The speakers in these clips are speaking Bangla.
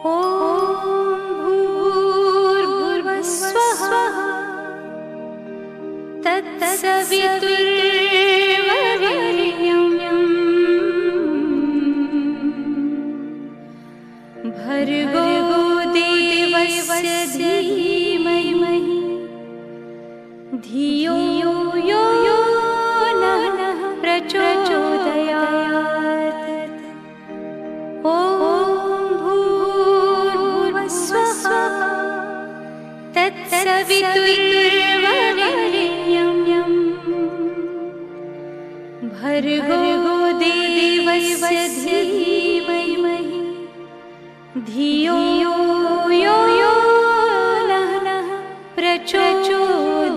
भूर्भुवस्वः तत्सवितुर्वरेण्यं भर्गो देवस्य धीमहि धियो यो नः प्रचोदयात्। ॐ भूर्भुवस्वः तत्सवितुर्वरेण्यं भर्गो देवस्य धीमहि धियो यो नः प्रचोदयात्।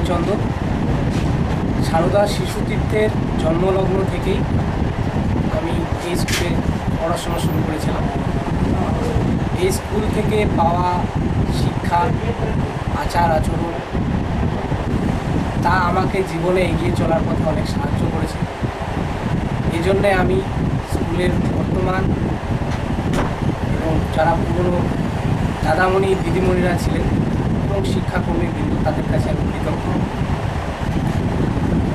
প্রেমচন্দ্র। সারদা শিশুতীর্থের জন্মলগ্ন থেকেই আমি এই স্কুলে পড়াশোনা শুরু করেছিলাম। এই স্কুল থেকে পাওয়া শিক্ষা, আচার আচরণ তা আমাকে জীবনে এগিয়ে চলার পথে অনেক সাহায্য করেছে। এই জন্যে আমি স্কুলের বর্তমান এবং যারা পুরনো দাদামণি দিদিমণিরা ছিলেন এবং শিক্ষাকর্মী বৃন্দ, তাদের কাছে আমি কৃতজ্ঞ।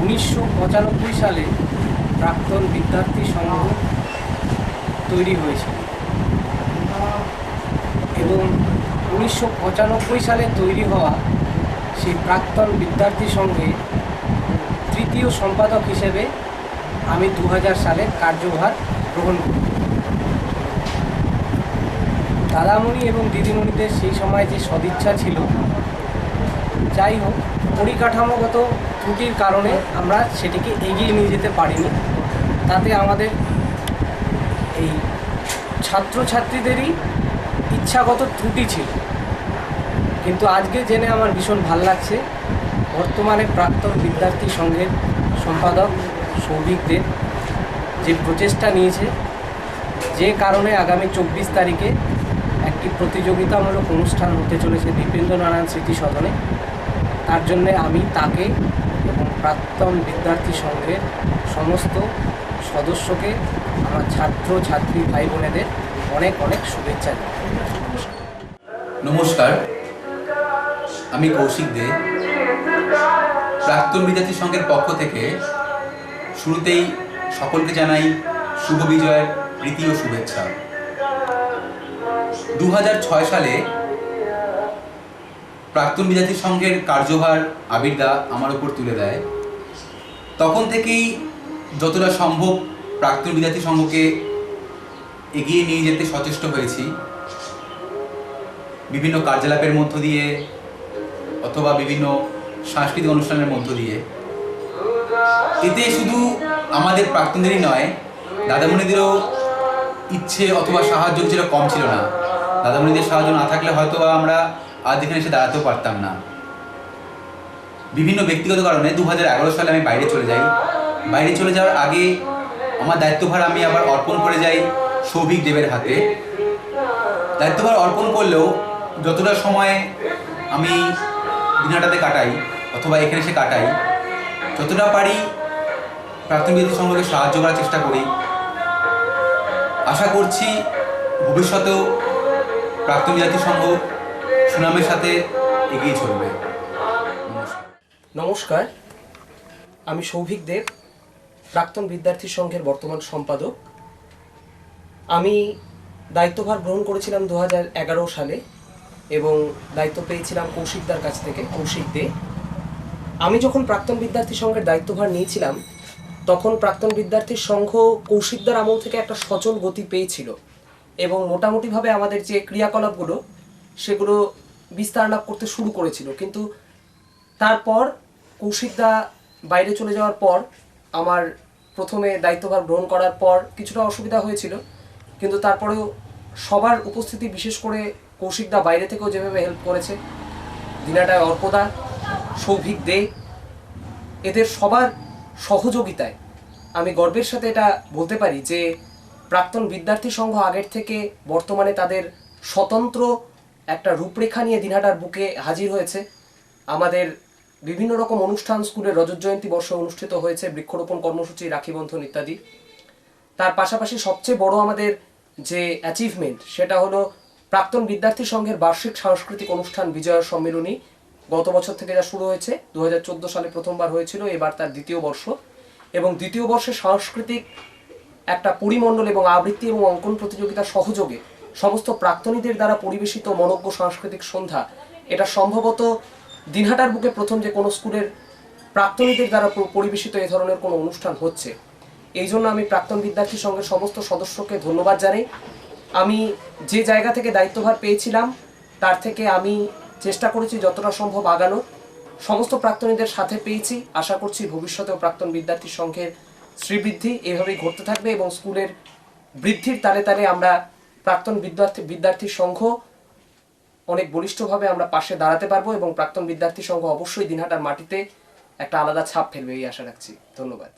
1995 সালে প্রাক্তন বিদ্যার্থী সংঘ তৈরি হয়েছিল এবং 1995 সালে তৈরি হওয়া সেই প্রাক্তন বিদ্যার্থী সংঘে তৃতীয় সম্পাদক হিসেবে আমি 2000 সালে কার্যভার গ্রহণ করি। দাদামণি এবং দিদিমণিদের সেই সময় যে সদিচ্ছা ছিল, যাই হোক পরিকাঠামোগত ত্রুটির কারণে আমরা সেটিকে এগিয়ে নিয়ে যেতে পারিনি। তাতে আমাদের এই ছাত্রছাত্রীদেরই ইচ্ছাগত ত্রুটি ছিল। কিন্তু আজকে জেনে আমার ভীষণ ভাল লাগছে, বর্তমানে প্রাক্তন বিদ্যার্থী সংঘের সম্পাদক সৌভিক দেব যে প্রচেষ্টা নিয়েছে, যে কারণে আগামী 24 তারিখে একটি প্রতিযোগিতামূলক অনুষ্ঠান হতে চলেছে দীপেন্দ্রনারায়ণ স্মৃতি সদনে। তার জন্যে আমি তাকে এবং প্রাক্তন বিদ্যার্থী সংঘের সমস্ত সদস্যকে, আমার ছাত্র ছাত্রী ভাই বোনেদের অনেক অনেক শুভেচ্ছা জানাই। নমস্কার, আমি কৌশিক দে। প্রাক্তন বিদ্যার্থী সংঘের পক্ষ থেকে শুরুতেই সকলকে জানাই শুভ বিজয়ের প্রীতি ও শুভেচ্ছা। 2006 সালে প্রাক্তন বিদ্যার্থী সংঘের কার্যভার আবিরদা আমার উপর তুলে দেয়। তখন থেকেই যতটা সম্ভব প্রাক্তন বিদ্যার্থী সংঘকে এগিয়ে নিয়ে যেতে সচেষ্ট হয়েছি, বিভিন্ন কার্যকলাপের মধ্য দিয়ে অথবা বিভিন্ন সাংস্কৃতিক অনুষ্ঠানের মধ্য দিয়ে। এতে শুধু আমাদের প্রাক্তনদেরই নয়, দাদামণিদেরও ইচ্ছে অথবা সাহায্য কিছুটা কম ছিল না। দাদামণিদের সাহায্য না থাকলে হয়তো আমরা আজ এখানে এসে দাঁড়াতেও পারতাম না। বিভিন্ন ব্যক্তিগত কারণে 2011 সালে আমি বাইরে চলে যাই। বাইরে চলে যাওয়ার আগে আমার দায়িত্বভার আমি আবার অর্পণ করে যাই সৌভিক দেবের হাতে। দায়িত্বভার অর্পণ করলেও যতটা সময় আমি দিনহাটাতে কাটাই অথবা এখানে এসে কাটাই, যতটা পারি প্রাক্তন বিদ্যার্থী সংঘকে সাহায্য করার চেষ্টা করি। আশা করছি ভবিষ্যতেও প্রাক্তন বিদ্যার্থী সংঘ সুনামের সাথে এগিয়ে চলবে। নমস্কার, আমি সৌভিক দেব, প্রাক্তন বিদ্যার্থী সংঘের বর্তমান সম্পাদক। আমি দায়িত্বভার গ্রহণ করেছিলাম 2011 সালে এবং দায়িত্ব পেয়েছিলাম কৌশিকদার কাছ থেকে, কৌশিক দে। আমি যখন প্রাক্তন বিদ্যার্থী সংঘের দায়িত্বভার নিয়েছিলাম, তখন প্রাক্তন বিদ্যার্থী সংঘ কৌশিকদার আমল থেকে একটা সচল গতি পেয়েছিল এবং মোটামুটিভাবে আমাদের যে ক্রিয়াকলাপগুলো সেগুলো বিস্তার লাভ করতে শুরু করেছিল। কিন্তু তারপর কৌশিকদা বাইরে চলে যাওয়ার পর আমার প্রথমে দায়িত্বভার গ্রহণ করার পর কিছুটা অসুবিধা হয়েছিল, কিন্তু তারপরেও সবার উপস্থিতি, বিশেষ করে কৌশিকদা বাইরে থেকেও যেভাবে হেল্প করেছে, দিনাটায় অর্পদা, সৌভিক দে, এদের সবার সহযোগিতায় আমি গর্বের সাথে এটা বলতে পারি যে প্রাক্তন বিদ্যার্থী সংঘ আগের থেকে বর্তমানে তাদের স্বতন্ত্র একটা রূপরেখা নিয়ে দিনহাটার বুকে হাজির হয়েছে। আমাদের বিভিন্ন রকম অনুষ্ঠান, স্কুলের রজত জয়ন্তী বর্ষ অনুষ্ঠিত হয়েছে, বৃক্ষরোপণ কর্মসূচি, রাখি বন্ধন ইত্যাদি। তার পাশাপাশি সবচেয়ে বড় আমাদের যে অ্যাচিভমেন্ট সেটা হলো প্রাক্তন বিদ্যার্থী সংঘের বার্ষিক সাংস্কৃতিক অনুষ্ঠান বিজয়া সম্মেলনী। গত বছর থেকে যা শুরু হয়েছে, 2014 সালে প্রথমবার হয়েছিল, এবার তার দ্বিতীয় বর্ষ। এবং দ্বিতীয় বর্ষে সাংস্কৃতিক একটা পরিমণ্ডল এবং আবৃত্তি এবং অঙ্কন প্রতিযোগিতার সহযোগে সমস্ত প্রাক্তনীদের দ্বারা পরিবেশিত মনোজ্ঞ সাংস্কৃতিক সন্ধ্যা, এটা সম্ভবত দিনহাটার বুকে প্রথম যে কোনো স্কুলের প্রাক্তনীদের দ্বারা পরিবেশিত এ ধরনের কোনো অনুষ্ঠান হচ্ছে। এই জন্য আমি প্রাক্তন বিদ্যার্থী সংঘের সমস্ত সদস্যকে ধন্যবাদ জানাই। আমি যে জায়গা থেকে দায়িত্বভার পেয়েছিলাম তার থেকে আমি চেষ্টা করেছি যতটা সম্ভব আগানোর। সমস্ত প্রাক্তনীদের সাথে পেয়েছি। আশা করছি ভবিষ্যতেও প্রাক্তন বিদ্যার্থী সংঘের শ্রীবৃদ্ধি এভাবেই ঘটতে থাকবে এবং স্কুলের বৃদ্ধির তালে তালে আমরা প্রাক্তন বিদ্যার্থী সংঘ অনেক বলিষ্ঠভাবে আমরা পাশে দাঁড়াতে পারবো এবং প্রাক্তন বিদ্যার্থী সংঘ অবশ্যই দিনহাটার মাটিতে একটা আলাদা ছাপ ফেলবে এই আশা রাখছি। ধন্যবাদ।